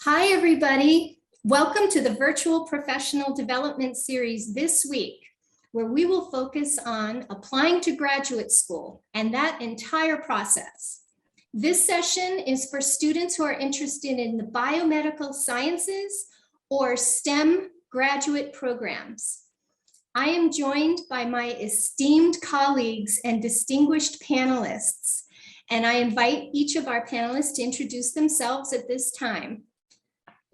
Hi, everybody. Welcome to the Virtual Professional Development Series this week, where we will focus on applying to graduate school and that entire process. This session is for students who are interested in the biomedical sciences or STEM graduate programs. I am joined by my esteemed colleagues and distinguished panelists, and I invite each of our panelists to introduce themselves at this time.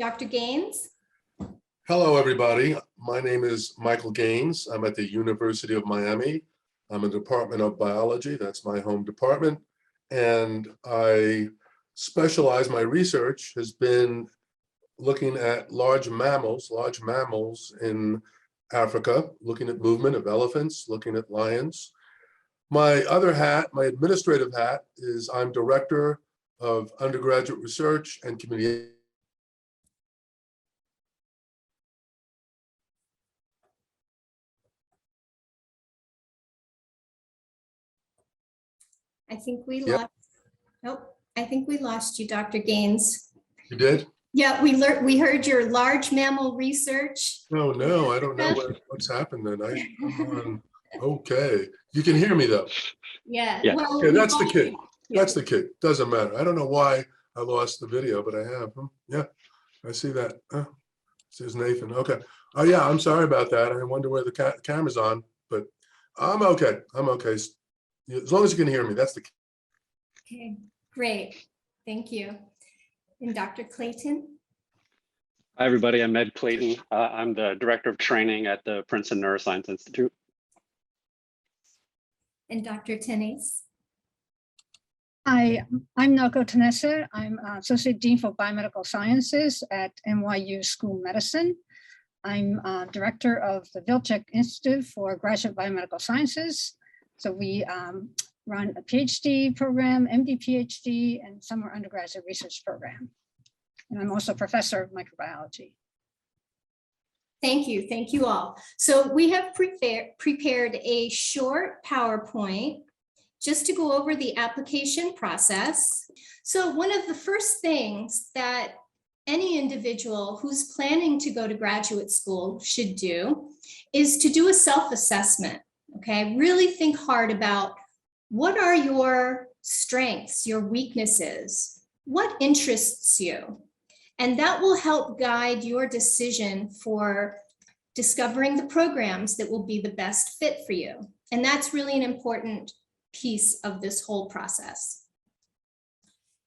Dr. Gaines. Hello, everybody. My name is Michael Gaines. I'm at the University of Miami. I'm in the Department of Biology. That's my home department. And I specialize, my research has been looking at large mammals in Africa, looking at movement of elephants, looking at lions. My other hat, my administrative hat, is I'm Director of Undergraduate Research and Community. I think we lost. Nope. I think we lost you, Dr. Gaines. You did? Yeah, we heard your large mammal research. Oh no, I don't know what's happened then. Come on. Okay, you can hear me though. Yeah. Well, okay, that's the kid. That's the kid. Doesn't matter. I don't know why I lost the video, but I have. Yeah, I see that. Says Nathan. Okay. Oh yeah, I'm sorry about that. I wonder where the camera's on, but I'm okay. I'm okay. As long as you can hear me, that's the key. Okay, great. Thank you. And Dr. Clayton? Hi, everybody. I'm Ed Clayton. I'm the Director of Training at the Princeton Neuroscience Institute. And Dr. Tenes? Hi, I'm Naoko Tanesa. I'm Associate Dean for Biomedical Sciences at NYU School of Medicine. I'm Director of the Vilcek Institute for Graduate Biomedical Sciences. So we run a PhD program, MD PhD, and summer undergraduate research program. And I'm also a professor of microbiology. Thank you. Thank you all. So we have prepared a short PowerPoint just to go over the application process. So one of the first things that any individual who's planning to go to graduate school should do is to do a self-assessment. Okay, really think hard about what are your strengths, your weaknesses, what interests you, and that will help guide your decision for discovering the programs that will be the best fit for you. And that's really an important piece of this whole process.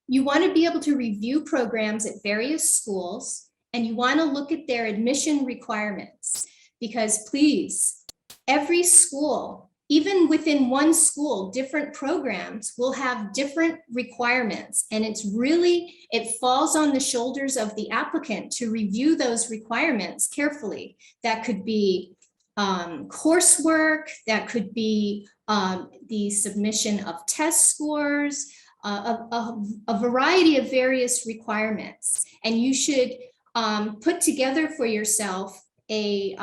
You want to be able to review programs at various schools, and you want to look at their admission requirements, because please, every school, even within one school, different programs will have different requirements. And it falls on the shoulders of the applicant to review those requirements carefully. That could be coursework, that could be the submission of test scores, a variety of various requirements. And you should put together for yourself a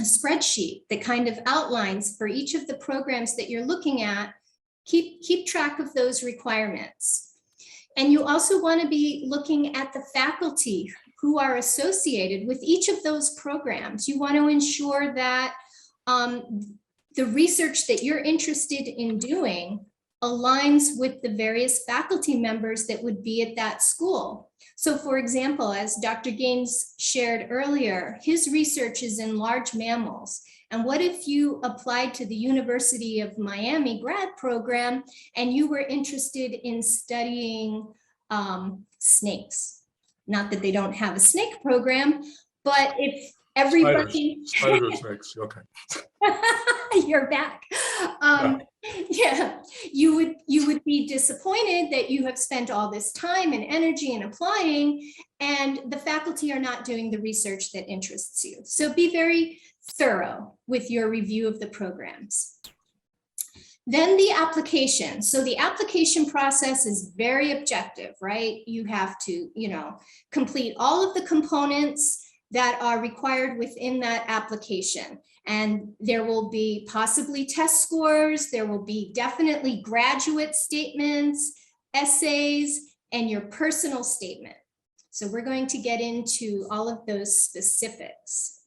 spreadsheet that kind of outlines for each of the programs that you're looking at. Keep track of those requirements. And you also want to be looking at the faculty who are associated with each of those programs. You want to ensure that the research that you're interested in doing aligns with the various faculty members that would be at that school. So for example, as Dr. Gaines shared earlier, his research is in large mammals. And what if you applied to the University of Miami grad program and you were interested in studying snakes? Not that they don't have a snake program, but if everybody— Spiders or snakes, okay. You're back. Yeah, you would be disappointed that you have spent all this time and energy in applying, and the faculty are not doing the research that interests you. So be very thorough with your review of the programs. Then the application. So the application process is very objective, right? You have to, complete all of the components that are required within that application. And there will be possibly test scores, there will be definitely graduate statements, essays, and your personal statement. So we're going to get into all of those specifics.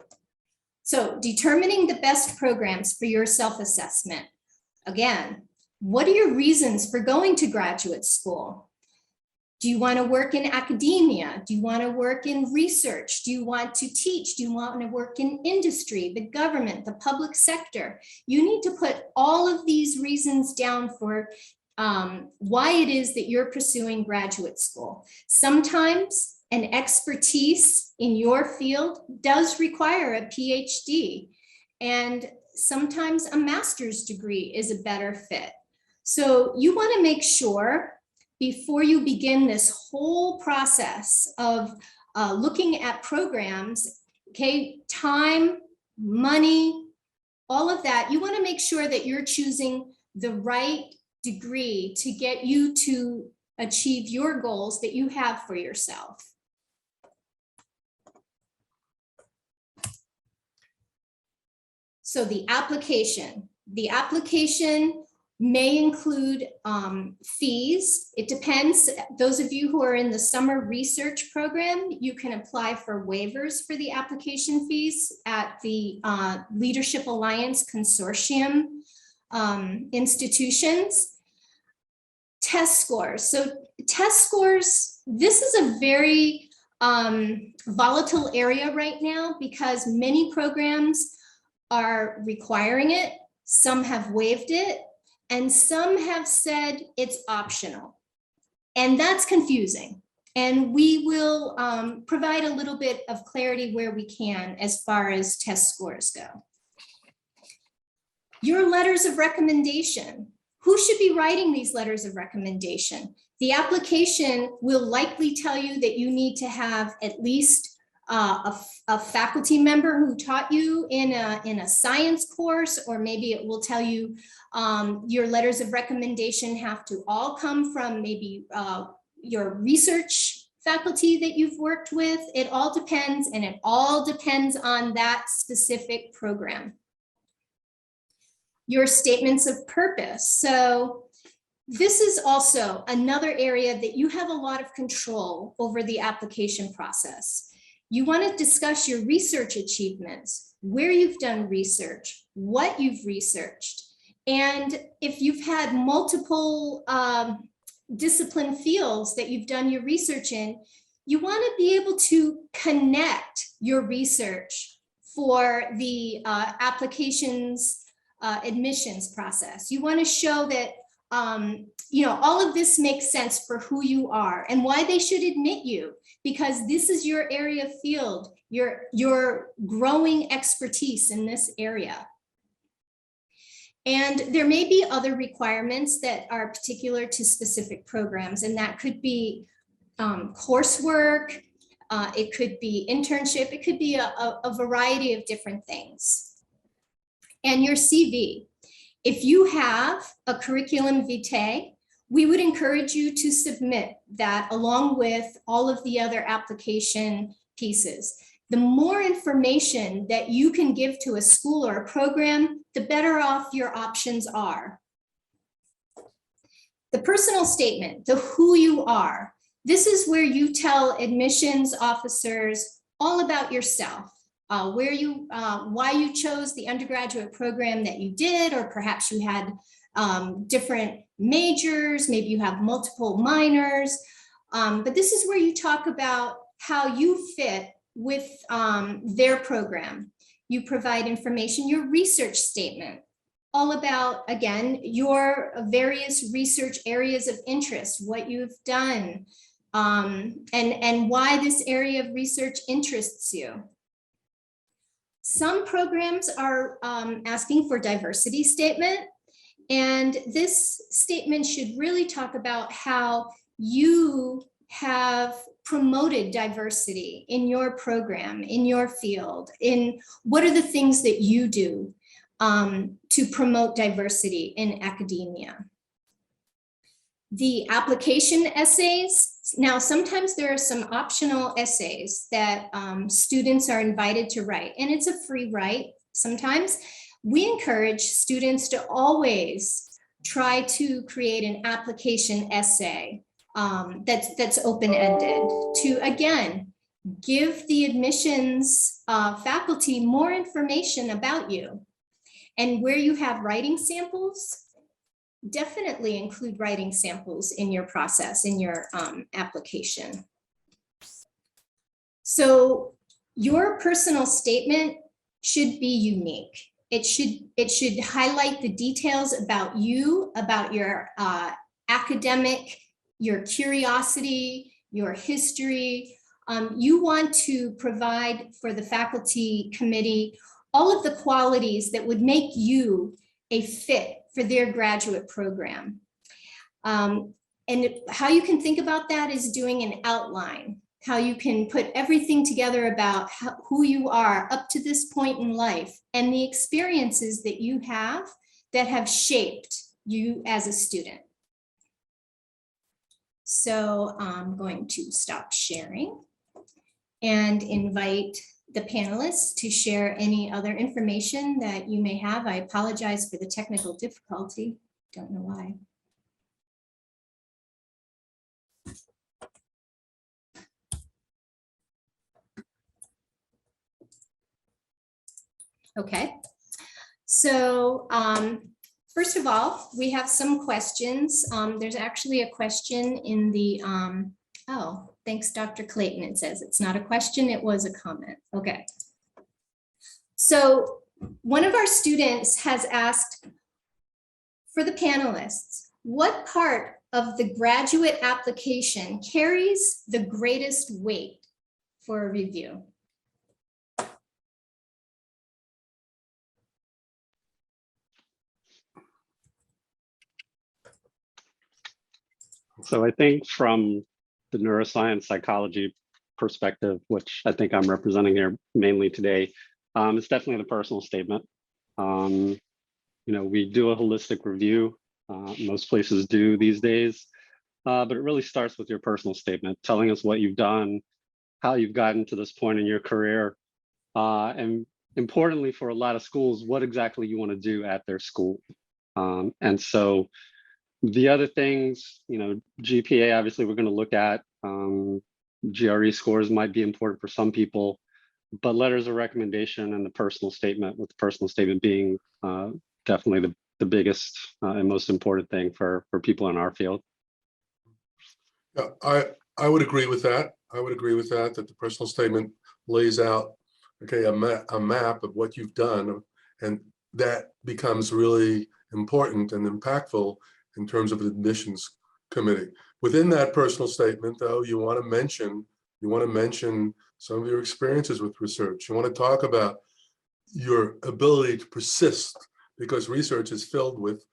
So determining the best programs for your self-assessment. Again, what are your reasons for going to graduate school? Do you want to work in academia? Do you want to work in research? Do you want to teach? Do you want to work in industry, the government, the public sector? You need to put all of these reasons down for why it is that you're pursuing graduate school. Sometimes an expertise in your field does require a PhD, and sometimes a master's degree is a better fit. So you want to make sure before you begin this whole process of looking at programs, okay, time, money, all of that, you want to make sure that you're choosing the right degree to get you to achieve your goals that you have for yourself. So the application may include fees. It depends. Those of you who are in the summer research program, you can apply for waivers for the application fees at the Leadership Alliance Consortium institutions. Test scores. So test scores, this is a very volatile area right now because many programs are requiring it. Some have waived it, and some have said it's optional. And that's confusing. And we will provide a little bit of clarity where we can as far as test scores go. Your letters of recommendation. Who should be writing these letters of recommendation? The application will likely tell you that you need to have at least a faculty member who taught you in a science course, or maybe it will tell you your letters of recommendation have to all come from maybe your research faculty that you've worked with. It all depends, and it all depends on that specific program. Your statements of purpose. So this is also another area that you have a lot of control over the application process. You want to discuss your research achievements, where you've done research, what you've researched. And if you've had multiple discipline fields that you've done your research in, you want to be able to connect your research for the applications admissions process. You want to show that all of this makes sense for who you are and why they should admit you, because this is your area of field, your growing expertise in this area. And there may be other requirements that are particular to specific programs, and that could be coursework, it could be internship, it could be a variety of different things. And your CV. If you have a curriculum vitae, we would encourage you to submit that along with all of the other application pieces. The more information that you can give to a school or a program, the better off your options are. The personal statement, the who you are. This is where you tell admissions officers all about yourself. Why you chose the undergraduate program that you did, or perhaps you had different majors, maybe you have multiple minors, but this is where you talk about how you fit with their program. You provide information, your research statement, all about, again, your various research areas of interest, what you've done, and why this area of research interests you. Some programs are asking for diversity statement, and this statement should really talk about how you have promoted diversity in your program, in your field, in what are the things that you do to promote diversity in academia. The application essays. Now, sometimes there are some optional essays that students are invited to write, and it's a free write. Sometimes we encourage students to always try to create an application essay that's open-ended, to again, give the admissions faculty more information about you. And where you have writing samples, definitely include writing samples in your process, in your application. So your personal statement should be unique. It should highlight the details about you, about your academic, your curiosity, your history. You want to provide for the faculty committee all of the qualities that would make you a fit for their graduate program. And how you can think about that is doing an outline, how you can put everything together about who you are up to this point in life and the experiences that you have that have shaped you as a student. So I'm going to stop sharing and invite the panelists to share any other information that you may have. I apologize for the technical difficulty. Don't know why. Okay, so first of all, we have some questions. There's actually a question in the, oh, thanks, Dr. Clayton. It says it's not a question, it was a comment. Okay. So one of our students has asked for the panelists, what part of the graduate application carries the greatest weight for a review? So I think from the neuroscience psychology perspective, which I think I'm representing here mainly today, it's definitely the personal statement. You know, we do a holistic review. Most places do these days, but it really starts with your personal statement, telling us what you've done, how you've gotten to this point in your career, and importantly for a lot of schools, what exactly you want to do at their school. And so the other things, you know, GPA, obviously we're going to look at. GRE scores might be important for some people, but letters of recommendation and the personal statement, with the personal statement being definitely the biggest and most important thing for people in our field. Yeah, I would agree with that. I would agree with that, that the personal statement lays out, okay, a map of what you've done, and that becomes really important and impactful in terms of the admissions committee. Within that personal statement, though, you want to mention some of your experiences with research. You want to talk about your ability to persist, because research is filled with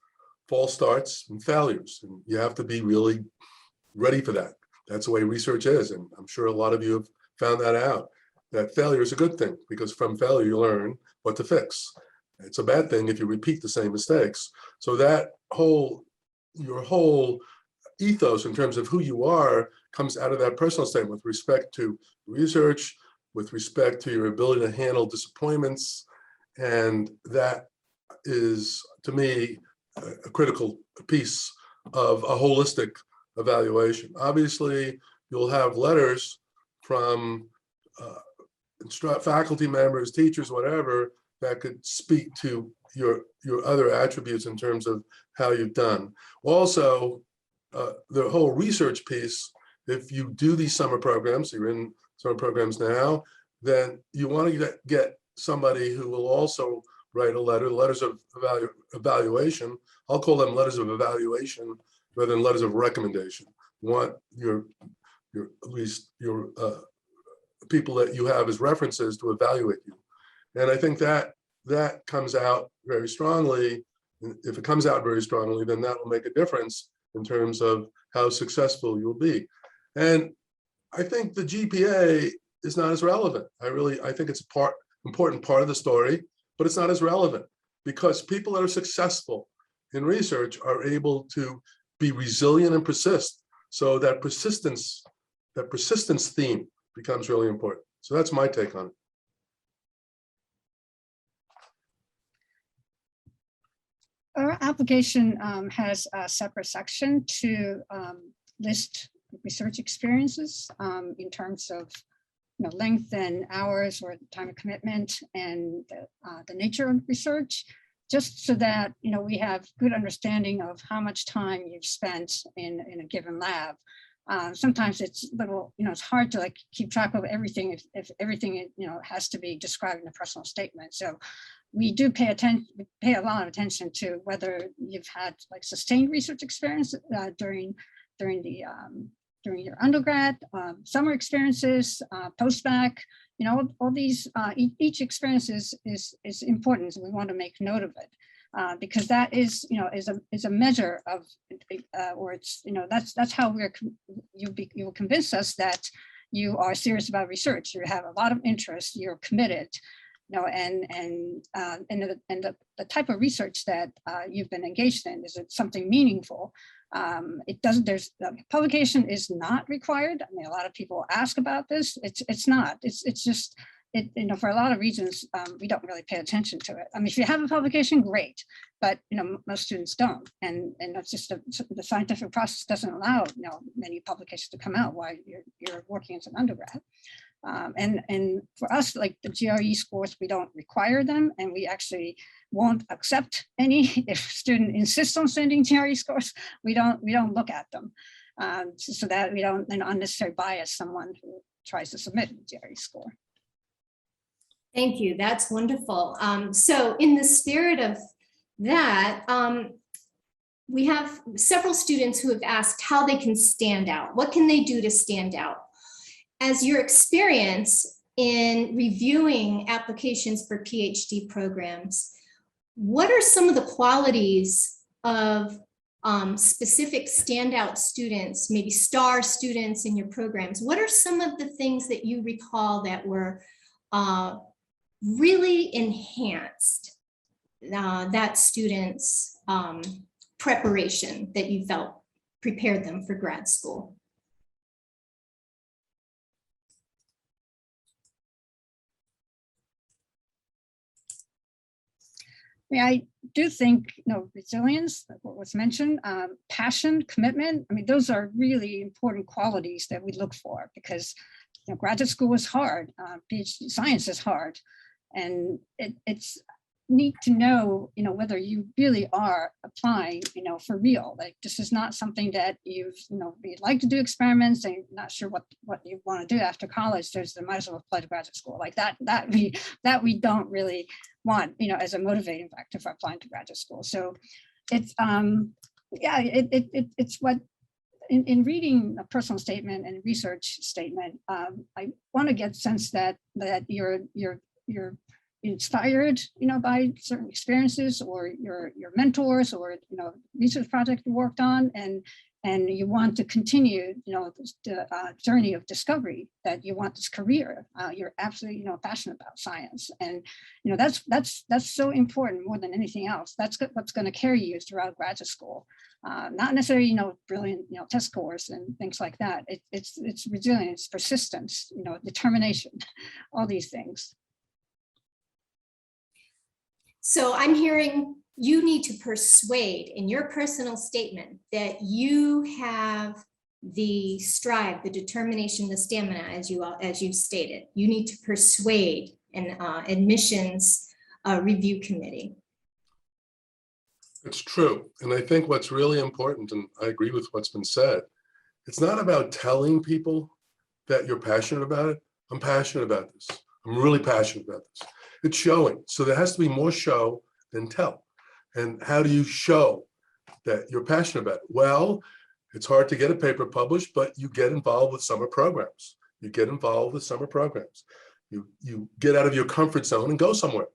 false starts and failures, and you have to be really ready for that. That's the way research is, and I'm sure a lot of you have found that out, that failure is a good thing, because from failure you learn what to fix. It's a bad thing if you repeat the same mistakes. So that your whole ethos in terms of who you are comes out of that personal statement with respect to research, with respect to your ability to handle disappointments. And that is, to me, a critical piece of a holistic evaluation. Obviously, you'll have letters from faculty members, teachers, whatever, that could speak to your other attributes in terms of how you've done. Also, the whole research piece, if you do these summer programs, you're in summer programs now, then you want to get somebody who will also write letters of evaluation. I'll call them letters of evaluation rather than letters of recommendation. You want at least your people that you have as references to evaluate you. And I think that comes out very strongly. If it comes out very strongly, then that will make a difference in terms of how successful you'll be. And I think the GPA is not as relevant. I think it's a important part of the story, but it's not as relevant, because people that are successful in research are able to be resilient and persist. So that persistence theme becomes really important. So that's my take on it. Our application has a separate section to list research experiences in terms of length and hours or time of commitment and the nature of research, just so that we have good understanding of how much time you've spent in a given lab. Sometimes it's little, it's hard to like keep track of everything if everything has to be described in a personal statement. So we do pay a lot of attention to whether you've had like sustained research experience during your undergrad, summer experiences, post-bac, all these, each experience is important. So we want to make note of it. Because that is a measure of, or it's that's how you will convince us that you are serious about research. You have a lot of interest. You're committed, and the type of research that you've been engaged in, is it something meaningful? It doesn't. There's publication is not required. I mean, a lot of people ask about this. It's not. It's just. For a lot of reasons, we don't really pay attention to it. I mean, if you have a publication, great, but most students don't, and that's just the scientific process doesn't allow many publications to come out while you're working as an undergrad. And for us, like the GRE scores, we don't require them, and we actually won't accept any. If a student insists on sending GRE scores, we don't look at them, so that we don't unnecessarily bias someone who tries to submit a GRE score. Thank you. That's wonderful. So in the spirit of that, we have several students who have asked how they can stand out. What can they do to stand out? As your experience in reviewing applications for PhD programs, what are some of the qualities of specific standout students, maybe star students in your programs? What are some of the things that you recall that were really enhanced that student's preparation, that you felt prepared them for grad school? I do think, resilience, what was mentioned, passion, commitment. I mean, those are really important qualities that we look for, because graduate school is hard, PhD science is hard, and it's neat to know, whether you really are applying, for real. Like, this is not something that you'd like to do experiments and you're not sure what you want to do after college. They might as well apply to graduate school. Like that we don't really want, as a motivating factor for applying to graduate school. So it's it's what, in reading a personal statement and research statement, I want to get a sense that you're inspired, by certain experiences or your mentors, or research project you worked on, and you want to continue, the journey of discovery, that you want this career. You're absolutely, passionate about science, and that's so important more than anything else. That's what's going to carry you throughout graduate school. Not necessarily, brilliant, test scores and things like that. It's resilience, persistence, determination, all these things. So I'm hearing you need to persuade in your personal statement that you have the strive, the determination, the stamina, as you stated. You need to persuade an admissions review committee. It's true. And I think what's really important, and I agree with what's been said, it's not about telling people that you're passionate about it. I'm passionate about this. I'm really passionate about this. It's showing. So there has to be more show than tell. And how do you show that you're passionate about it? Well, it's hard to get a paper published, but you get involved with summer programs. You get involved with summer programs. You get out of your comfort zone and go somewhere,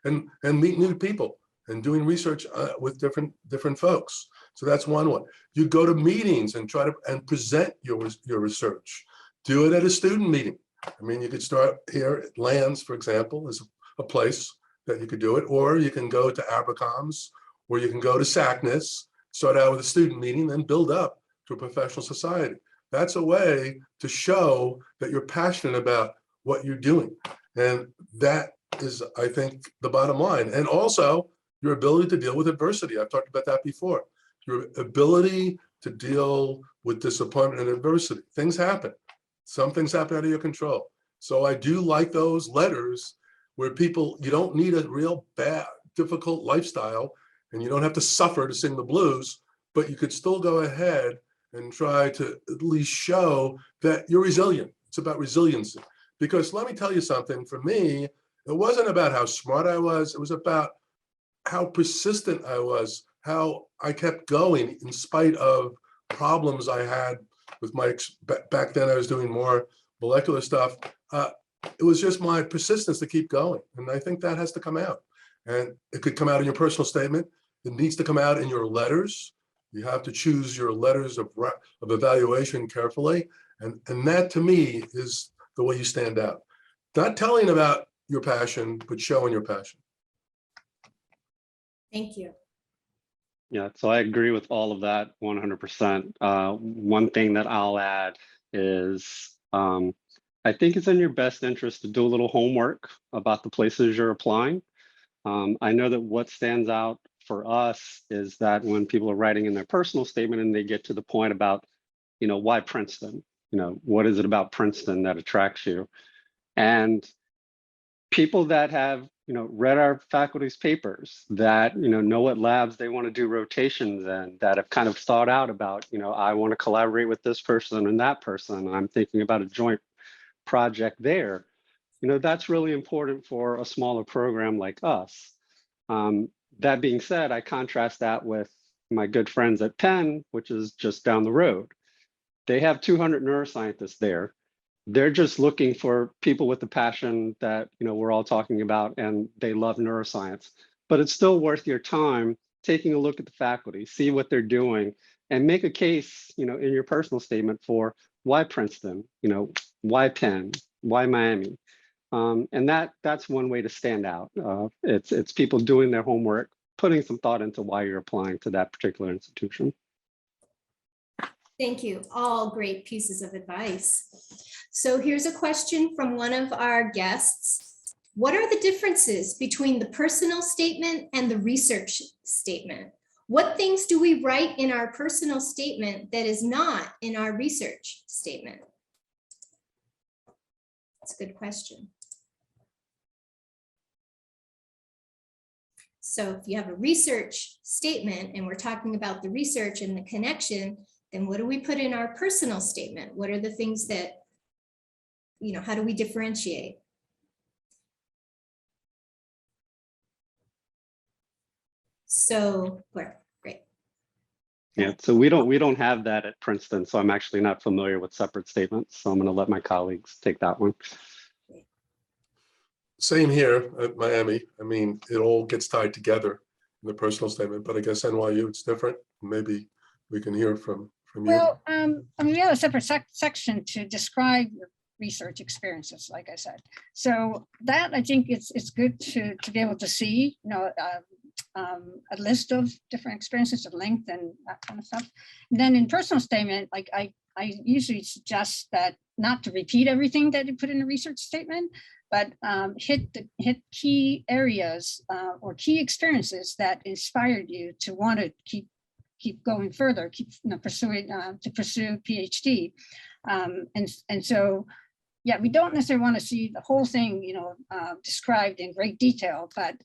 and meet new people, and doing research with different folks. So that's one. You go to meetings and try to present your research. Do it at a student meeting. I mean, you could start here at Lands, for example, as a place that you could do it, or you can go to Abercrombs, or you can go to SACNAS, start out with a student meeting, then build up to a professional society. That's a way to show that you're passionate about what you're doing. And that is, I think, the bottom line. And also your ability to deal with adversity. I've talked about that before. Your ability to deal with disappointment and adversity. Things happen. Some things happen out of your control. So I do like those letters where people, you don't need a real bad, difficult lifestyle, and you don't have to suffer to sing the blues, but you could still go ahead and try to at least show that you're resilient. It's about resiliency. Because let me tell you something, for me, it wasn't about how smart I was, it was about how persistent I was, how I kept going in spite of problems I had with my, back then I was doing more molecular stuff. It was just my persistence to keep going. And I think that has to come out. And it could come out in your personal statement. It needs to come out in your letters. You have to choose your letters of evaluation carefully. And that to me is the way you stand out. Not telling about your passion, but showing your passion. Thank you. Yeah, so I agree with all of that 100%. One thing that I'll add is I think it's in your best interest to do a little homework about the places you're applying. I know that what stands out for us is that when people are writing in their personal statement and they get to the point about, why Princeton? What is it about Princeton that attracts you? And people that have, read our faculty's papers, that, know what labs they want to do rotations in, that have kind of thought out about, I want to collaborate with this person and that person. I'm thinking about a joint project there. That's really important for a smaller program like us. That being said, I contrast that with my good friends at Penn, which is just down the road. They have 200 neuroscientists there. They're just looking for people with the passion that we're all talking about, and they love neuroscience. But it's still worth your time taking a look at the faculty, see what they're doing, and make a case, in your personal statement for why Princeton, why Penn, why Miami. And that's one way to stand out. It's people doing their homework, putting some thought into why you're applying to that particular institution. Thank you. All great pieces of advice. So here's a question from one of our guests. What are the differences between the personal statement and the research statement? What things do we write in our personal statement that is not in our research statement? That's a good question. So if you have a research statement and we're talking about the research and the connection, then what do we put in our personal statement? What are the things that, how do we differentiate? So, great. Yeah, so we don't have that at Princeton, so I'm actually not familiar with separate statements. So I'm going to let my colleagues take that one. Same here at Miami. I mean, it all gets tied together in the personal statement, but I guess NYU, it's different. Maybe we can hear from you. Well, we have a separate section to describe your research experiences, like I said. So that I think it's good to be able to see, a list of different experiences, of length and that kind of stuff. And then in personal statement, like I usually suggest that not to repeat everything that you put in a research statement, but hit key areas or key experiences that inspired you to want to keep going further, pursuing to pursue PhD. And so, yeah, we don't necessarily want to see the whole thing, described in great detail, but,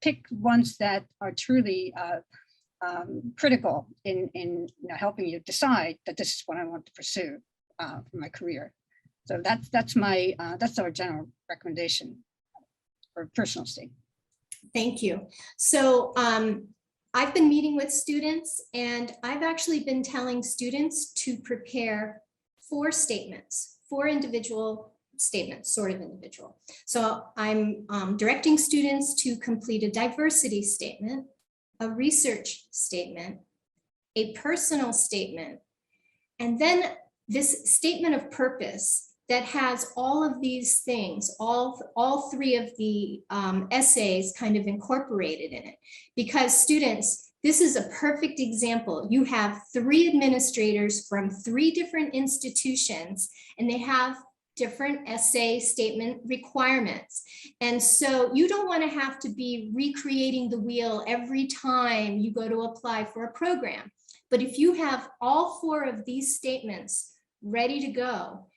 pick ones that are truly critical in helping you decide that this is what I want to pursue for my career. So that's our general recommendation for personal statement. Thank you. So I've been meeting with students, and I've actually been telling students to prepare 4 statements, 4 individual statements, sort of individual. So I'm directing students to complete a diversity statement, a research statement, a personal statement, and then this statement of purpose that has all of these things, all 3 of the essays kind of incorporated in it. Because students, this is a perfect example. You have 3 administrators from 3 different institutions, and they have different essay statement requirements. And so you don't want to have to be recreating the wheel every time you go to apply for a program. But if you have all 4 of these statements ready to go,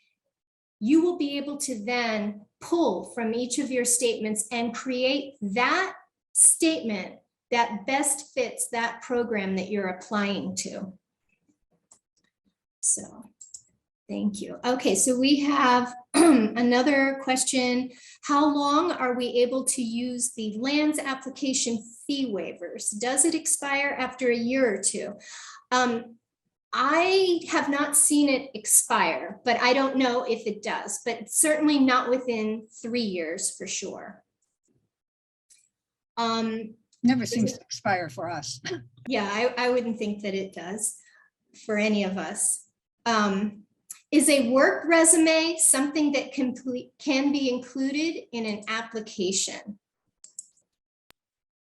you will be able to then pull from each of your statements and create that statement that best fits that program that you're applying to. So, thank you. Okay, so we have another question. How long are we able to use the lands application fee waivers? Does it expire after a year or 2? I have not seen it expire, but I don't know if it does, but certainly not within 3 years for sure. Never seems to expire for us. Yeah, I wouldn't think that it does for any of us. Is a work resume something that can be included in an application?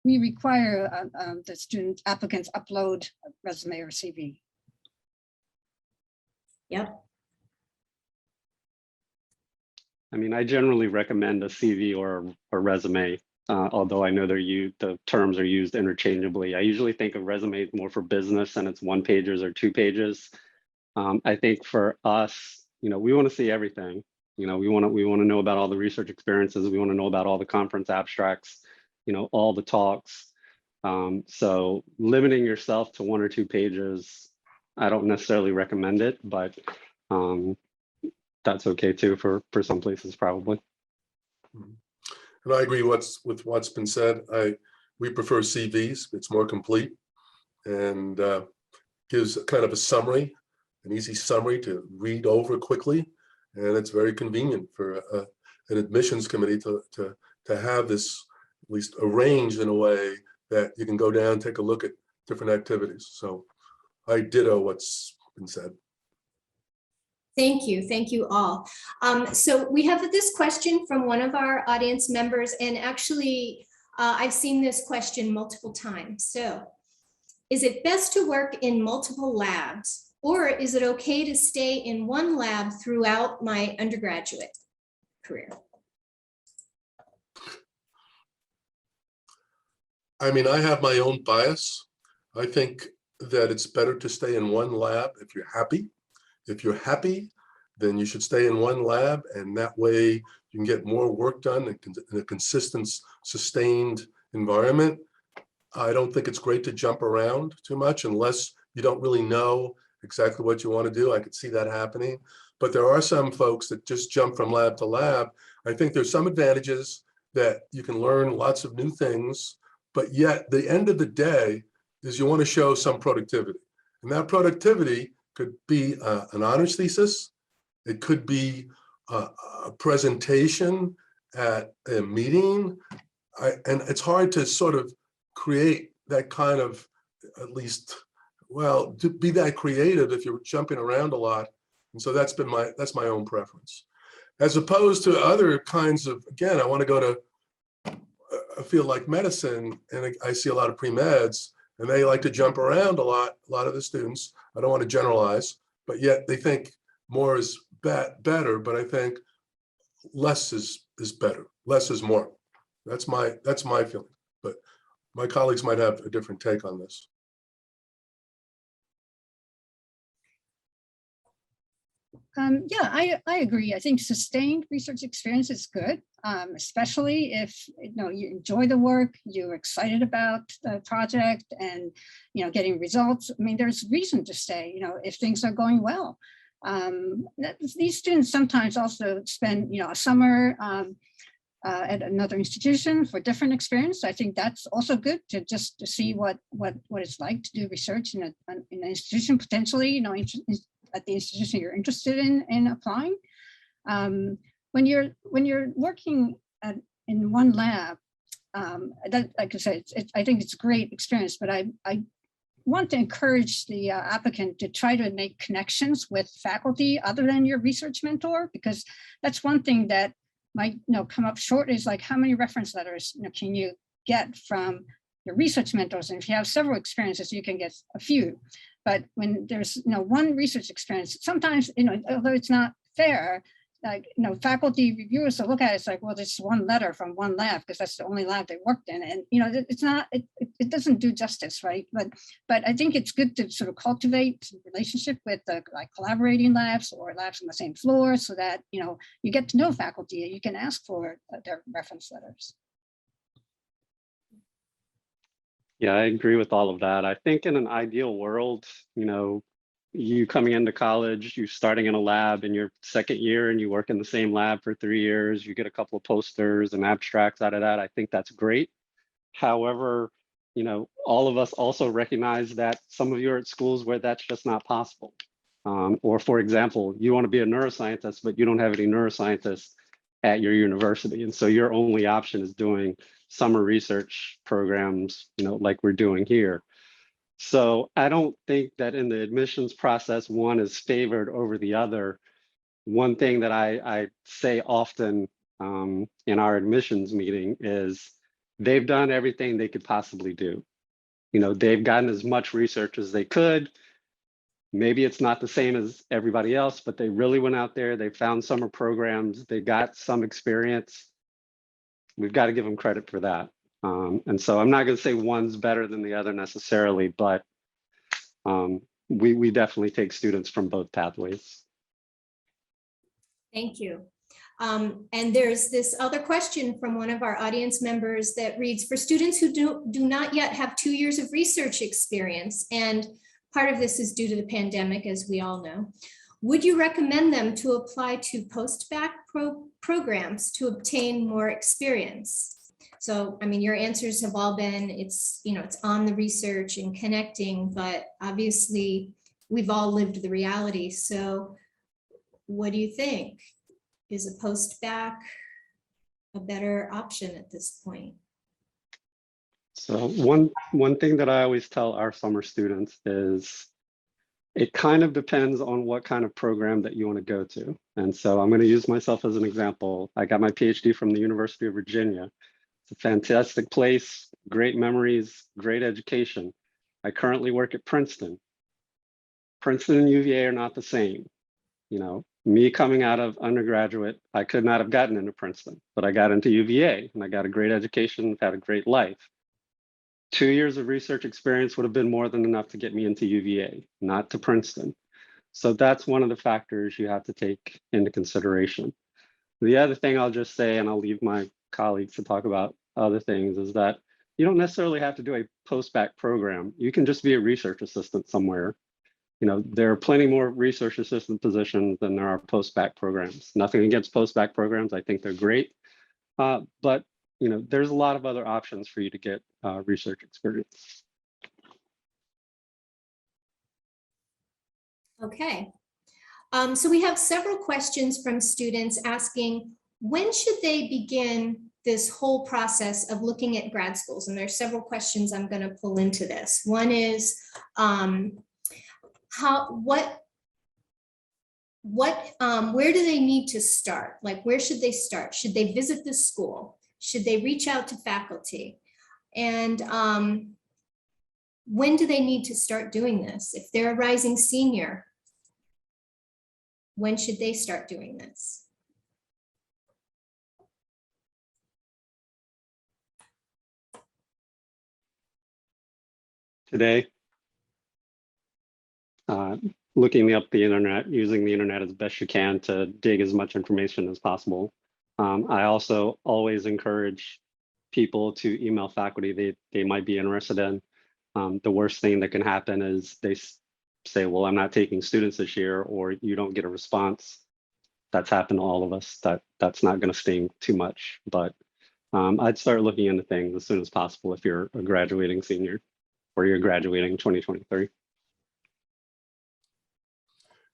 We require the student applicants upload a resume or CV. Yep. I mean, I generally recommend a CV or a resume, although I know the terms are used interchangeably. I usually think of resumes more for business and it's 1 pages or 2 pages. I think for us, we want to see everything. We want to know about all the research experiences. We want to know about all the conference abstracts, all the talks. So limiting yourself to 1 or 2 pages, I don't necessarily recommend it, but that's okay too for some places probably. And I agree with what's been said. We prefer CVs. It's more complete and gives kind of a summary, an easy summary to read over quickly. And it's very convenient for an admissions committee to have this at least arranged in a way that you can go down, take a look at different activities. So I ditto what's been said. Thank you all. So we have this question from one of our audience members, and actually I've seen this question multiple times. So, is it best to work in multiple labs, or is it okay to stay in one lab throughout my undergraduate career? I mean, I have my own bias. I think that it's better to stay in one lab if you're happy. If you're happy, then you should stay in one lab, and that way you can get more work done in a consistent, sustained environment. I don't think it's great to jump around too much unless you don't really know exactly what you want to do. I could see that happening, but there are some folks that just jump from lab to lab. I think there's some advantages that you can learn lots of new things, but yet the end of the day is you want to show some productivity, and that productivity could be an honors thesis. It could be a presentation at a meeting. And it's hard to sort of create that kind of, at least, well, to be that creative if you're jumping around a lot. And so that's my own preference. As opposed to other kinds of, again, I want to go to a field like medicine, and I see a lot of pre-meds, and they like to jump around a lot of the students. I don't want to generalize, but yet they think more is better, but I think less is better. Less is more. That's my feeling, but my colleagues might have a different take on this. Yeah, I agree. I think sustained research experience is good, especially if you enjoy the work, you're excited about the project, and getting results. I mean, there's reason to stay. If things are going well. These students sometimes also spend a summer at another institution for different experience. I think that's also good to see what it's like to do research in an institution, potentially at the institution you're interested in applying. When you're working in one lab, like I said, I think it's a great experience, but I want to encourage the applicant to try to make connections with faculty other than your research mentor, because that's one thing that might come up short, is like, how many reference letters can you get from your research mentors? And if you have several experiences, you can get a few. But when there's one research experience, sometimes although it's not fair, like, faculty reviewers to look at it, it's like, well, there's one letter from one lab because that's the only lab they worked in. And, it's not, it doesn't do justice, right? But I think it's good to sort of cultivate some relationship with the like collaborating labs or labs on the same floor so that, you get to know faculty and you can ask for their reference letters. Yeah, I agree with all of that. I think in an ideal world, you coming into college, you starting in a lab in your second year and you work in the same lab for 3 years, you get a couple of posters and abstracts out of that. I think that's great. However, all of us also recognize that some of you are at schools where that's just not possible. Or for example, you want to be a neuroscientist, but you don't have any neuroscientists at your university. And so your only option is doing summer research programs, like we're doing here. So I don't think that in the admissions process, one is favored over the other. One thing that I say often in our admissions meeting is they've done everything they could possibly do. They've gotten as much research as they could. Maybe it's not the same as everybody else, but they really went out there, they found summer programs, they got some experience. We've got to give them credit for that. And so I'm not going to say one's better than the other necessarily, but we definitely take students from both pathways. Thank you. And there's this other question from one of our audience members that reads, for students who do not yet have 2 years of research experience, and part of this is due to the pandemic, as we all know, would you recommend them to apply to post-bac programs to obtain more experience? So, I mean, your answers have all been, it's on the research and connecting, but obviously we've all lived the reality. So what do you think? Is a post-bac a better option at this point? So one thing that I always tell our summer students is it kind of depends on what kind of program that you want to go to. And so I'm going to use myself as an example. I got my PhD from the University of Virginia. It's a fantastic place, great memories, great education. I currently work at Princeton. Princeton and UVA are not the same. Me coming out of undergraduate, I could not have gotten into Princeton, but I got into UVA and I got a great education, had a great life. 2 years of research experience would have been more than enough to get me into UVA, not to Princeton. So that's one of the factors you have to take into consideration. The other thing I'll just say, and I'll leave my colleagues to talk about other things, is that you don't necessarily have to do a post-bac program. You can just be a research assistant somewhere. There are plenty more research assistant positions than there are post-bac programs. Nothing against post-bac programs. I think they're great. But there's a lot of other options for you to get research experience. Okay. So we have several questions from students asking, when should they begin this whole process of looking at grad schools? And there's several questions I'm going to pull into this. One is, where do they need to start? Like, where should they start? Should they visit the school? Should they reach out to faculty? And when do they need to start doing this? If they're a rising senior, when should they start doing this? Today, looking up the internet, using the internet as best you can to dig as much information as possible. I also always encourage people to email faculty they might be interested in. The worst thing that can happen is they say, well, I'm not taking students this year, or you don't get a response. That's happened to all of us. That's not going to sting too much, but I'd start looking into things as soon as possible if you're a graduating senior or you're graduating 2023.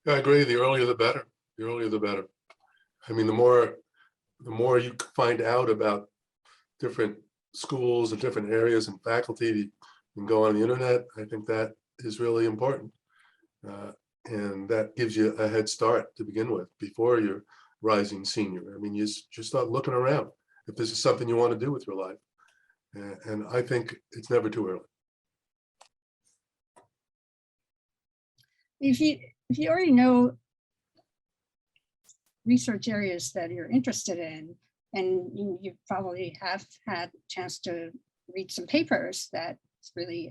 Yeah, I agree. The earlier the better. The earlier the better. I mean, the more you find out about different schools and different areas and faculty, you can go on the internet. I think that is really important. And that gives you a head start to begin with before you're rising senior. I mean, you just start looking around if this is something you want to do with your life. And I think it's never too early. If you already know research areas that you're interested in, and you probably have had a chance to read some papers that's really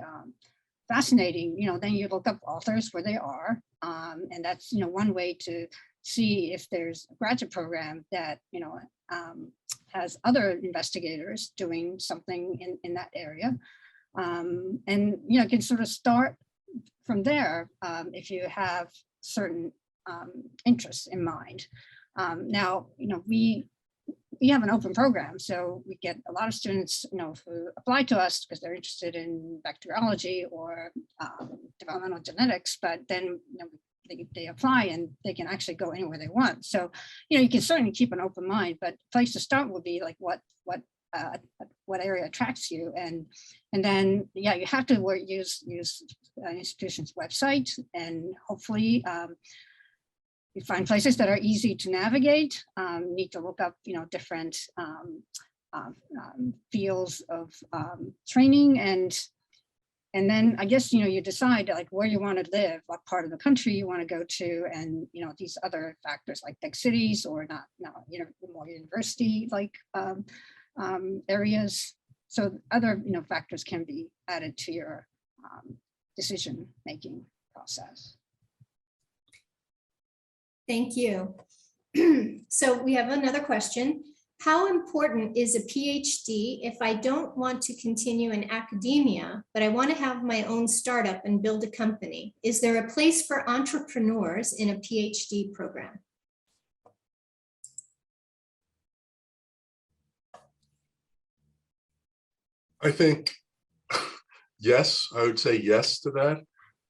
fascinating, then you look up authors where they are. And that's, one way to see if there's a graduate program that, has other investigators doing something in that area. And, can sort of start from there if you have certain interests in mind. Now, we have an open program, so we get a lot of students, who apply to us because they're interested in bacteriology or developmental genetics, but then they apply and they can actually go anywhere they want. So, you can certainly keep an open mind, but place to start will be like what area attracts you, and then you have to use an institution's website, and hopefully you find places that are easy to navigate. Need to look up, different fields of training, and then I guess, you decide like where you want to live, what part of the country you want to go to, and these other factors like big cities or not, more university like areas. So other factors can be added to your decision making process. Thank you. So we have another question. How important is a PhD if I don't want to continue in academia, but I want to have my own startup and build a company? Is there a place for entrepreneurs in a PhD program? I think, yes, I would say yes to that.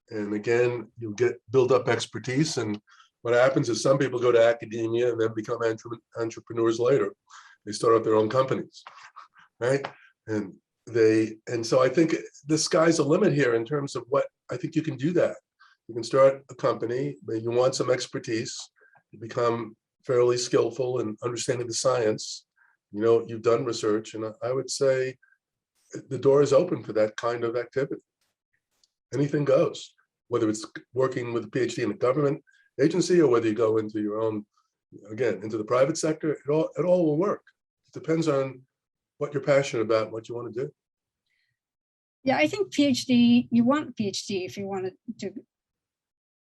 And again, you'll build up expertise, and what happens is some people go to academia and then become entrepreneurs later. They start up their own companies, right? And so I think the sky's the limit here in terms of what I think you can do that. You can start a company, but you want some expertise, you become fairly skillful in understanding the science. You've done research, and I would say the door is open for that kind of activity. Anything goes, whether it's working with a PhD in a government agency or whether you go into your own, again, into the private sector, it all will work. It depends on what you're passionate about, what you want to do. Yeah, I think PhD, you want a PhD if you want to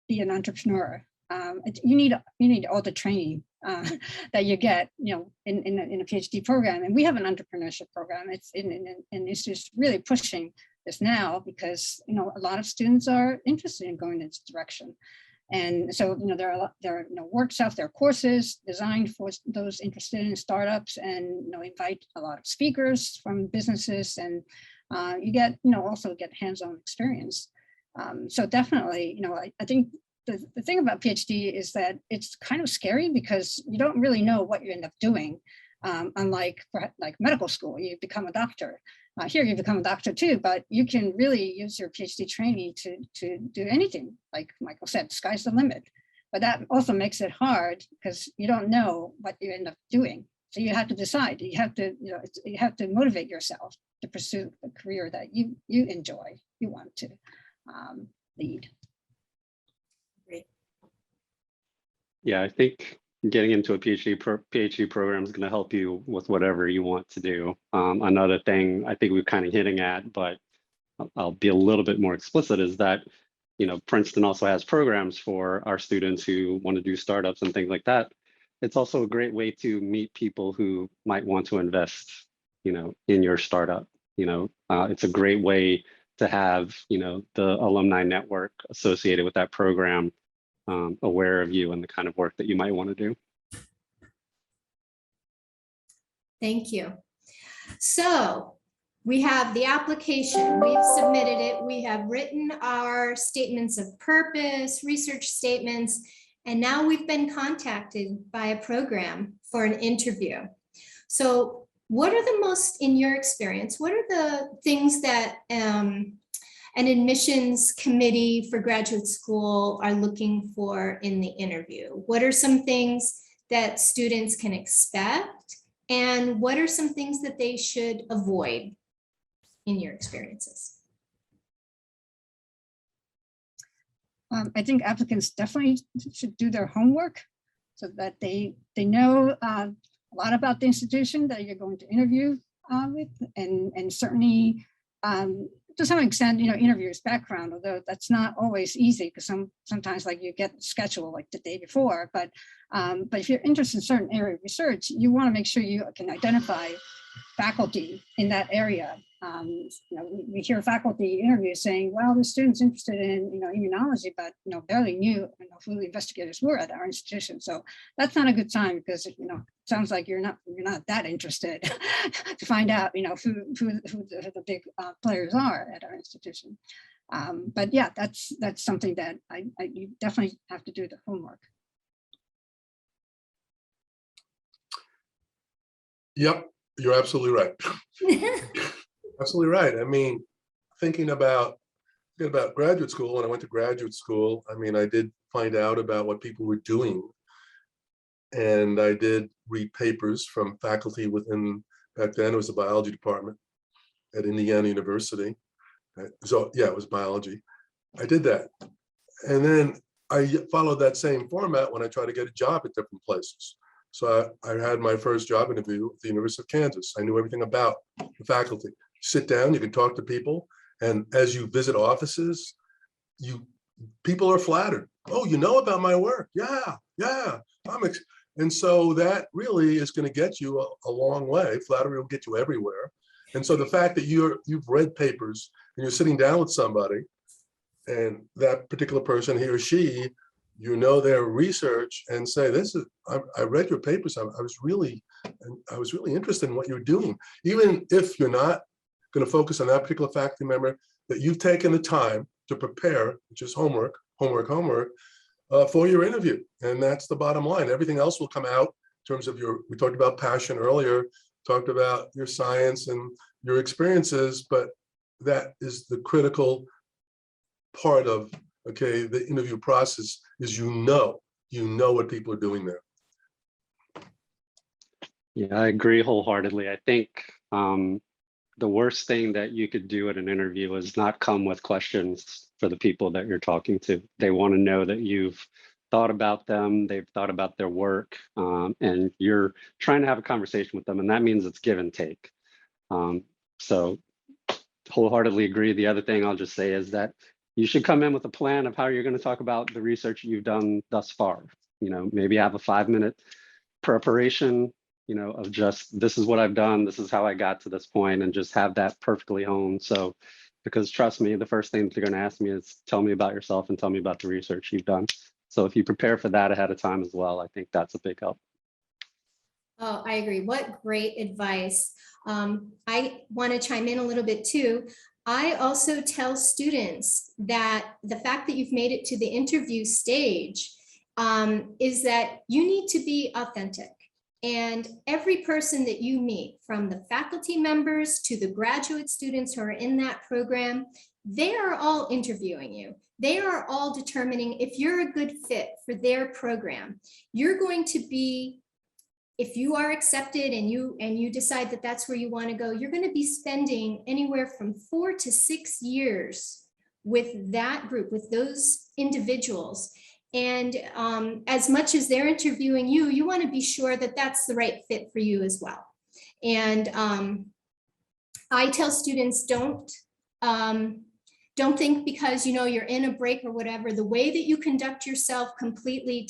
be an entrepreneur. You need all the training that you get, in a PhD program. And we have an entrepreneurship program. It's just really pushing this now because, a lot of students are interested in going in this direction. And so, there are workshops, there are courses designed for those interested in startups, and invite a lot of speakers from businesses, and you get also get hands-on experience. So definitely, I think the thing about PhD is that it's kind of scary because you don't really know what you end up doing. Unlike like medical school, you become a doctor. Here you become a doctor too, but you can really use your PhD training to do anything. Like Michael said, sky's the limit. But that also makes it hard because you don't know what you end up doing. So you have to decide. You have to motivate yourself to pursue the career that you enjoy, you want to lead. Great. Yeah, I think getting into a PhD program is going to help you with whatever you want to do. Another thing I think we're kind of hitting at, but I'll be a little bit more explicit, is that Princeton also has programs for our students who want to do startups and things like that. It's also a great way to meet people who might want to invest, in your startup. It's a great way to have, the alumni network associated with that program aware of you and the kind of work that you might want to do. Thank you. So we have the application, we've submitted it, we have written our statements of purpose, research statements, and now we've been contacted by a program for an interview. So what are the most, in your experience, what are the things that an admissions committee for graduate school are looking for in the interview? What are some things that students can expect? And what are some things that they should avoid in your experiences? I think applicants definitely should do their homework. so that they know a lot about the institution that you're going to interview with, and certainly to some extent, interviewers' background, although that's not always easy because sometimes like you get scheduled like the day before, but if you're interested in certain area of research, you want to make sure you can identify faculty in that area. We hear faculty interviews saying, well, the student's interested in immunology, but barely knew who the investigators were at our institution. So that's not a good sign, because it sounds like you're not that interested to find out who the big players are at our institution. But yeah, that's something that you definitely have to do the homework. Yep, you're absolutely right. Absolutely right. I mean, thinking about graduate school, when I went to graduate school, I mean, I did find out about what people were doing. And I did read papers from faculty within, back then it was the biology department at Indiana University. So yeah, it was biology. I did that. And then I followed that same format when I tried to get a job at different places. So I had my first job interview at the University of Kansas. I knew everything about the faculty. Sit down, you can talk to people. And as you visit offices, people are flattered. Oh, you know about my work? Yeah. And so that really is going to get you a long way. Flattery will get you everywhere. And so the fact that you've read papers and you're sitting down with somebody, and that particular person, he or she, their research, and say, I read your papers. I was really interested in what you're doing. Even if you're not going to focus on that particular faculty member, that you've taken the time to prepare, which is homework, for your interview. And that's the bottom line. Everything else will come out in terms of we talked about passion earlier, talked about your science and your experiences, but that is the critical part of, the interview process is what people are doing there. Yeah, I agree wholeheartedly. I think the worst thing that you could do at an interview is not come with questions for the people that you're talking to. They want to know that you've thought about them, they've thought about their work, and you're trying to have a conversation with them, and that means it's give and take. So wholeheartedly agree. The other thing I'll just say is that you should come in with a plan of how you're going to talk about the research you've done thus far. Maybe have a 5-minute preparation, of just, this is what I've done, this is how I got to this point, and just have that perfectly honed. So, because trust me, the first thing that they're going to ask me is, tell me about yourself and tell me about the research you've done. So if you prepare for that ahead of time as well, I think that's a big help. Oh, I agree. What great advice. I want to chime in a little bit too. I also tell students that the fact that you've made it to the interview stage is that you need to be authentic. And every person that you meet, from the faculty members to the graduate students who are in that program, they are all interviewing you. They are all determining if you're a good fit for their program. You're going to be, if you are accepted and you decide that that's where you want to go, you're going to be spending anywhere from 4 to 6 years with that group, with those individuals. And as much as they're interviewing you, you want to be sure that that's the right fit for you as well. And I tell students, don't think because you're in a break or whatever, the way that you conduct yourself completely,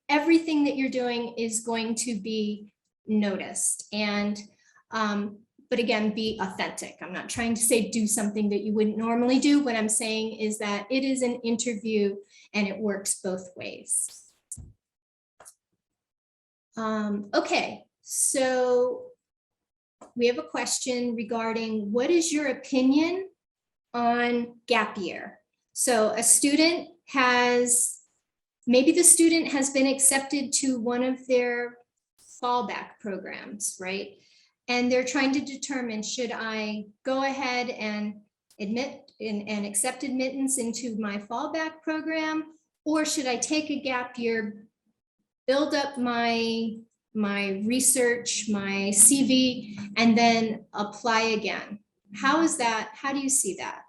everything that you're doing is going to be noticed. And but again, be authentic. I'm not trying to say do something that you wouldn't normally do. What I'm saying is that it is an interview and it works both ways. Okay, so we have a question regarding, what is your opinion on gap year? So a student maybe the student has been accepted to one of their fallback programs, right? And they're trying to determine, should I go ahead and admit and accept admittance into my fallback program, or should I take a gap year, build up my research, my CV, and then apply again? How is that? How do you see that?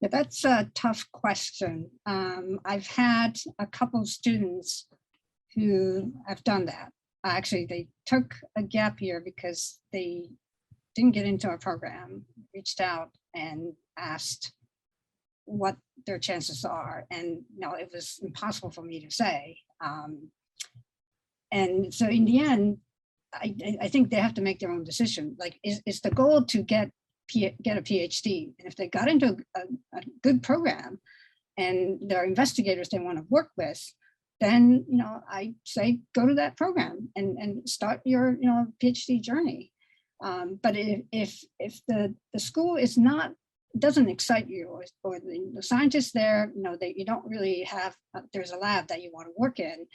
Yeah, that's a tough question. I've had a couple students who have done that. Actually, they took a gap year because they didn't get into our program, reached out and asked what their chances are. And no, it was impossible for me to say. And so in the end, I think they have to make their own decision. Like, is the goal to get a PhD? And if they got into a good program and there are investigators they want to work with, then, you know, I say go to that program and start your, you know, PhD journey. But if the school is not, doesn't excite you, or the scientists there, you know, that you don't really have, there's a lab that you want to work in,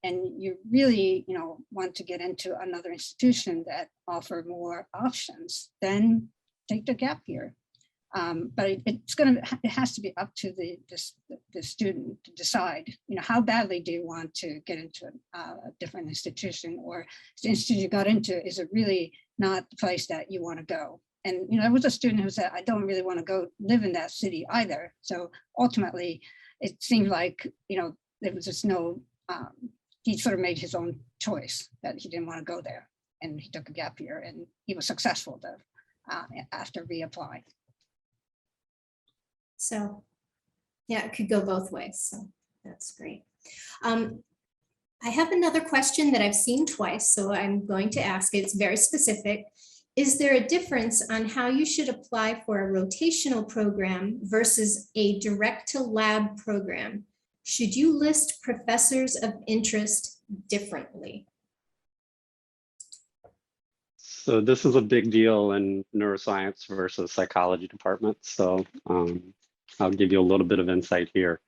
and you really, you know, want to get into another institution that offer more options, then take the gap year. But it has to be up to the student to decide, you know, how badly do you want to get into a different institution, or the institution you got into, is it really not the place that you want to go? And, you know, there was a student who said, I don't really want to go live in that city either. So ultimately, it seemed like, you know, there was just no, he sort of made his own choice that he didn't want to go there. And he took a gap year and he was successful though, after reapplying. So yeah, it could go both ways. So that's great. I have another question that I've seen twice, so I'm going to ask it. It's very specific. Is there a difference on how you should apply for a rotational program versus a direct to lab program? Should you list professors of interest differently? So this is a big deal in neuroscience versus psychology departments. So I'll give you a little bit of insight here.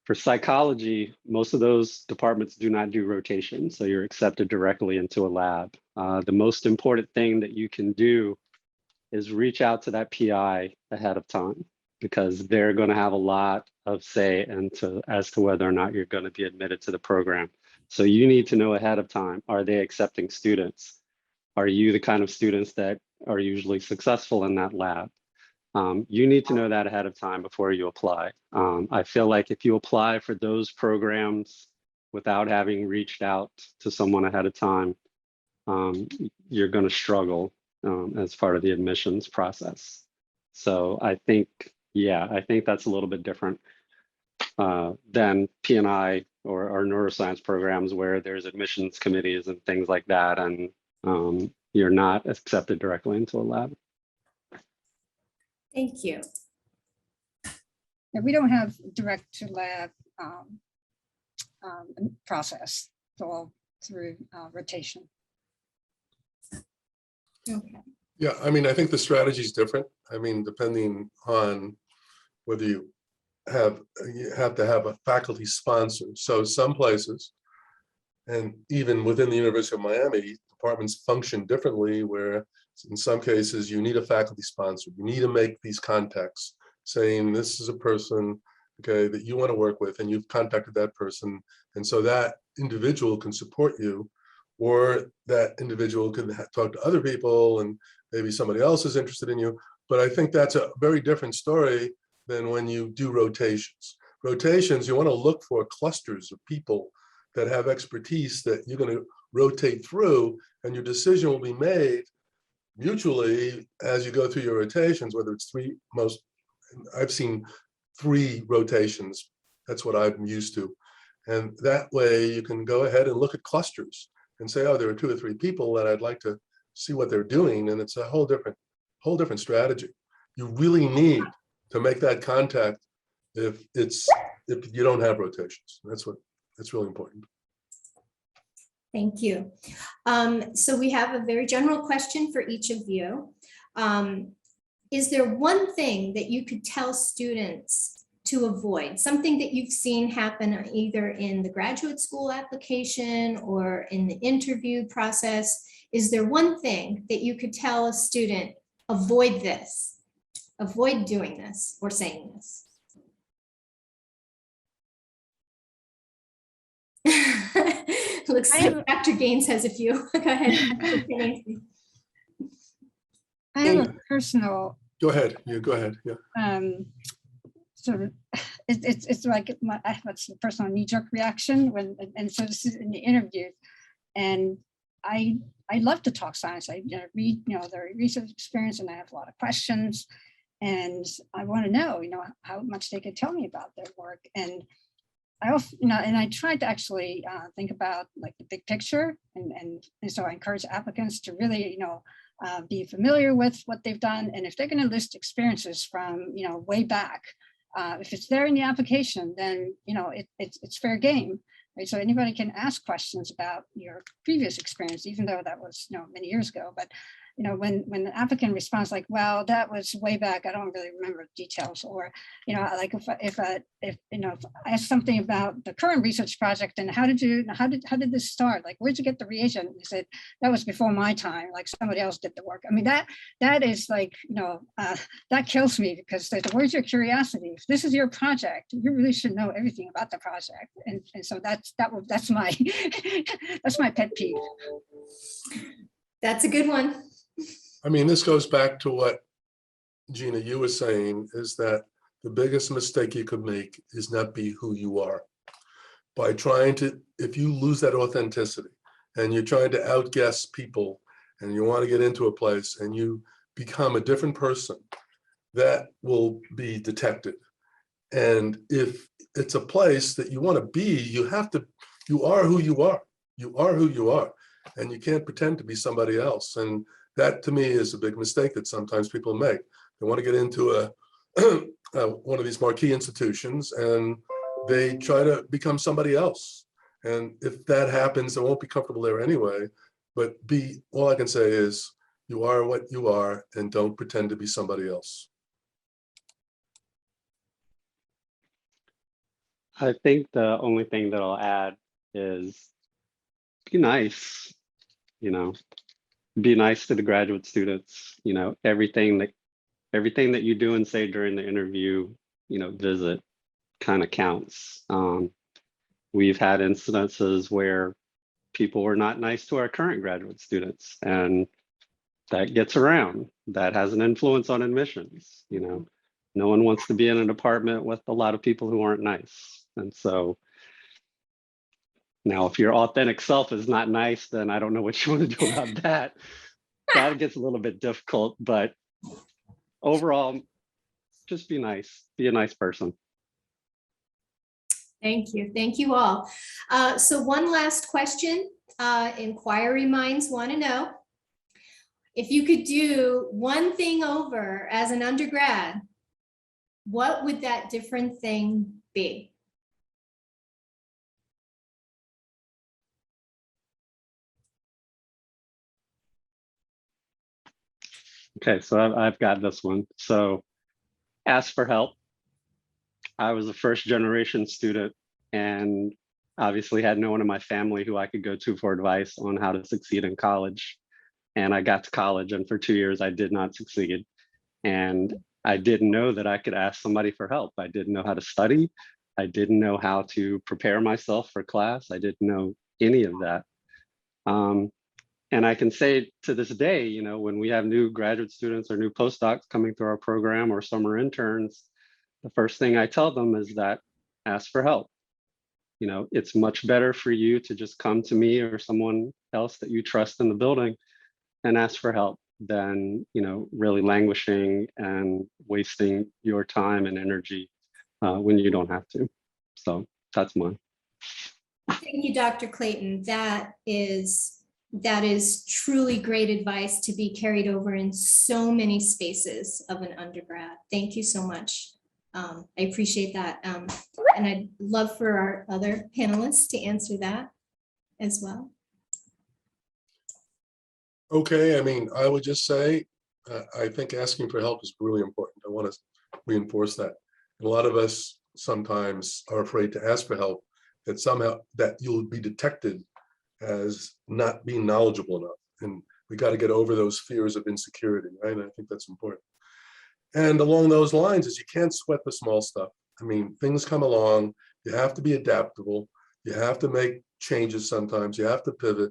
For psychology, most of those departments do not do rotation, so you're accepted directly into a lab. The most important thing that you can do is reach out to that PI ahead of time, because they're going to have a lot of say as to whether or not you're going to be admitted to the program. So you need to know ahead of time, are they accepting students? Are you the kind of students that are usually successful in that lab? You need to know that ahead of time before you apply. I feel like if you apply for those programs without having reached out to someone ahead of time, you're going to struggle as part of the admissions process. So I think, yeah, I think that's a little bit different than P&I or our neuroscience programs, where there's admissions committees and things like that, and you're not accepted directly into a lab. Thank you. Yeah, we don't have direct to lab process. It's all through rotation. Okay. Yeah, I mean, I think the strategy is different. I mean, depending on whether you have to have a faculty sponsor. So some places, and even within the University of Miami, departments function differently, where in some cases you need a faculty sponsor. You need to make these contacts saying this is a person, okay, that you want to work with, and you've contacted that person. And so that individual can support you, or that individual can talk to other people and maybe somebody else is interested in you. But I think that's a very different story than when you do rotations. Rotations, you want to look for clusters of people that have expertise that you're going to rotate through, and your decision will be made mutually as you go through your rotations, whether it's I've seen 3 rotations. That's what I'm used to. And that way you can go ahead and look at clusters and say, oh, there are 2 or 3 people that I'd like to see what they're doing. And it's a whole different strategy. You really need to make that contact if you don't have rotations. That's really important. Thank you. So we have a very general question for each of you. Is there one thing that you could tell students to avoid, something that you've seen happen either in the graduate school application or in the interview process? Is there one thing that you could tell a student, avoid this, avoid doing this or saying this? Looks like Dr. Gaines has a few. Go ahead. I have a personal. Go ahead. You go ahead. Yeah. sort of, it's like I have a personal knee-jerk reaction when, and so this is in the interview, and I love to talk science. I read, their research experience, and I have a lot of questions, and I want to know, how much they could tell me about their work. And I also, and I tried to actually think about like the big picture, and so I encourage applicants to really, be familiar with what they've done, and if they're going to list experiences from, way back, if it's there in the application, then it's fair game. Right? So anybody can ask questions about your previous experience, even though that was many years ago. But when the applicant responds like, well, that was way back, I don't really remember details, or like if I ask something about the current research project and how did this start? Like, where'd you get the reagent? He said that was before my time, like somebody else did the work. I mean, that is like, that kills me, because where's your curiosity? If this is your project, you really should know everything about the project. And so that's my that's my pet peeve. That's a good one. I mean, this goes back to what Gina, you were saying, is that the biggest mistake you could make is not be who you are. By trying to, if you lose that authenticity and you're trying to outguess people and you want to get into a place and you become a different person, that will be detected. And if it's a place that you want to be, you are who you are. You are who you are. And you can't pretend to be somebody else. And that to me is a big mistake that sometimes people make. They want to get into one of these marquee institutions and they try to become somebody else. And if that happens, they won't be comfortable there anyway. But all I can say is you are what you are, and don't pretend to be somebody else. I think the only thing that I'll add is be nice, be nice to the graduate students. Everything that you do and say during the interview, visit kind of counts. We've had incidences where people were not nice to our current graduate students, and that gets around. That has an influence on admissions. No one wants to be in an apartment with a lot of people who aren't nice. And so now, if your authentic self is not nice, then I don't know what you want to do about that. That gets a little bit difficult, but overall, just be nice. Be a nice person. Thank you. Thank you all. So one last question. Inquiry minds want to know, if you could do one thing over as an undergrad, what would that different thing be? Okay, so I've got this one. So ask for help. I was a first generation student and obviously had no one in my family who I could go to for advice on how to succeed in college. And I got to college, and for 2 years, I did not succeed. And I didn't know that I could ask somebody for help. I didn't know how to study. I didn't know how to prepare myself for class. I didn't know any of that. And I can say to this day, when we have new graduate students or new postdocs coming through our program or summer interns, the first thing I tell them is that ask for help. It's much better for you to just come to me or someone else that you trust in the building and ask for help than, really languishing and wasting your time and energy when you don't have to. So that's mine. Thank you, Dr. Clayton. That is truly great advice to be carried over in so many spaces of an undergrad. Thank you so much. I appreciate that. And I'd love for our other panelists to answer that as well. Okay, I mean, I would just say, I think asking for help is really important. I want to reinforce that. And a lot of us sometimes are afraid to ask for help, that somehow that you'll be detected as not being knowledgeable enough. And we got to get over those fears of insecurity, right? And I think that's important. And along those lines is you can't sweat the small stuff. I mean, things come along, you have to be adaptable, you have to make changes sometimes, you have to pivot,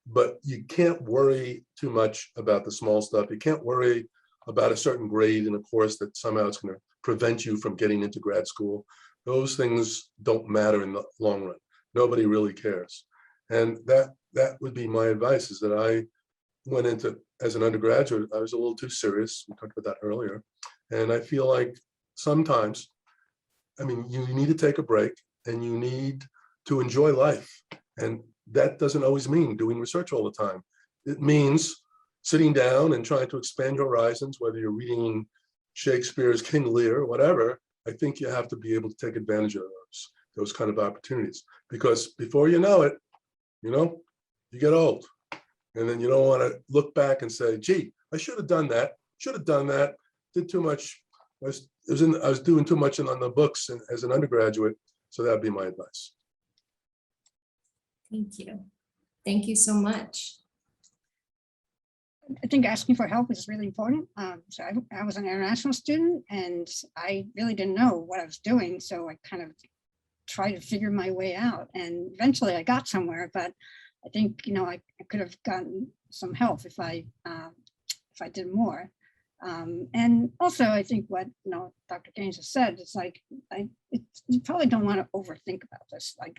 but you can't worry too much about the small stuff. You can't worry about a certain grade in a course that somehow it's going to prevent you from getting into grad school. Those things don't matter in the long run. Nobody really cares. And that would be my advice, is that I went into, as an undergraduate, I was a little too serious. We talked about that earlier. And I feel like sometimes, I mean, you need to take a break and you need to enjoy life. And that doesn't always mean doing research all the time. It means sitting down and trying to expand your horizons, whether you're reading Shakespeare's King Lear or whatever. I think you have to be able to take advantage of those kind of opportunities, because before you know it, you get old. And then you don't want to look back and say, gee, I should have done that, did too much. I was doing too much on the books as an undergraduate. So that'd be my advice. Thank you. Thank you so much. I think asking for help is really important. So I was an international student and I really didn't know what I was doing. So I kind of tried to figure my way out, and eventually I got somewhere, but I think, I could have gotten some help if I did more. And also I think what, Dr. Gaines has said, it's like, you probably don't want to overthink about this. Like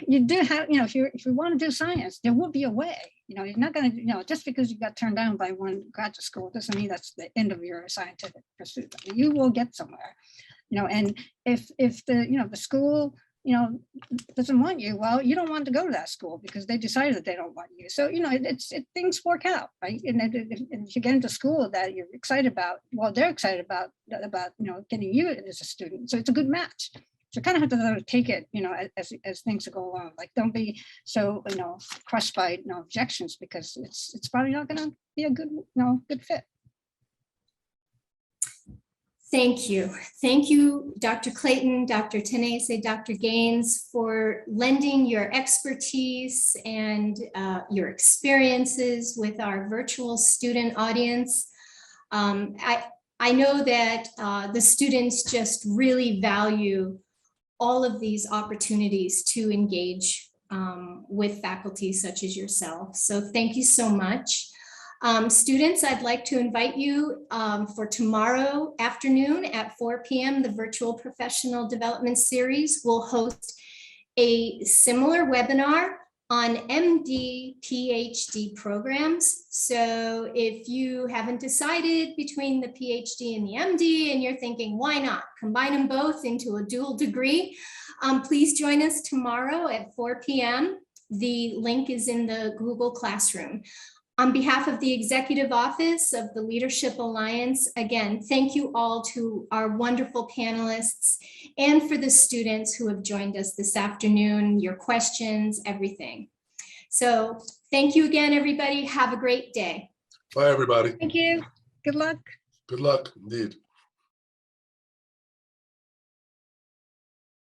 you do have, if you want to do science, there will be a way. You're not going to, just because you got turned down by one graduate school doesn't mean that's the end of your scientific pursuit. You will get somewhere, and if the school, doesn't want you, well, you don't want to go to that school because they decided that they don't want you. So, things work out, right? And if you get into school that you're excited about, well, they're excited about, getting you as a student. So it's a good match. So you kind of have to sort of take it, as things go along. Like, don't be so, crushed by, objections, because it's probably not going to be a good, good fit. Thank you. Thank you, Dr. Clayton, Dr. Tenese, Dr. Gaines, for lending your expertise and your experiences with our virtual student audience. I know that the students just really value all of these opportunities to engage with faculty such as yourself. So thank you so much. Students, I'd like to invite you for tomorrow afternoon at 4 p.m. The Virtual Professional Development Series will host a similar webinar on MD, PhD programs. So if you haven't decided between the PhD and the MD and you're thinking, why not combine them both into a dual degree, please join us tomorrow at 4 p.m. The link is in the Google Classroom. On behalf of the Executive Office of the Leadership Alliance, again, thank you all to our wonderful panelists and for the students who have joined us this afternoon, your questions, everything. So thank you again, everybody. Have a great day. Bye, everybody. Thank you. Good luck. Good luck, indeed.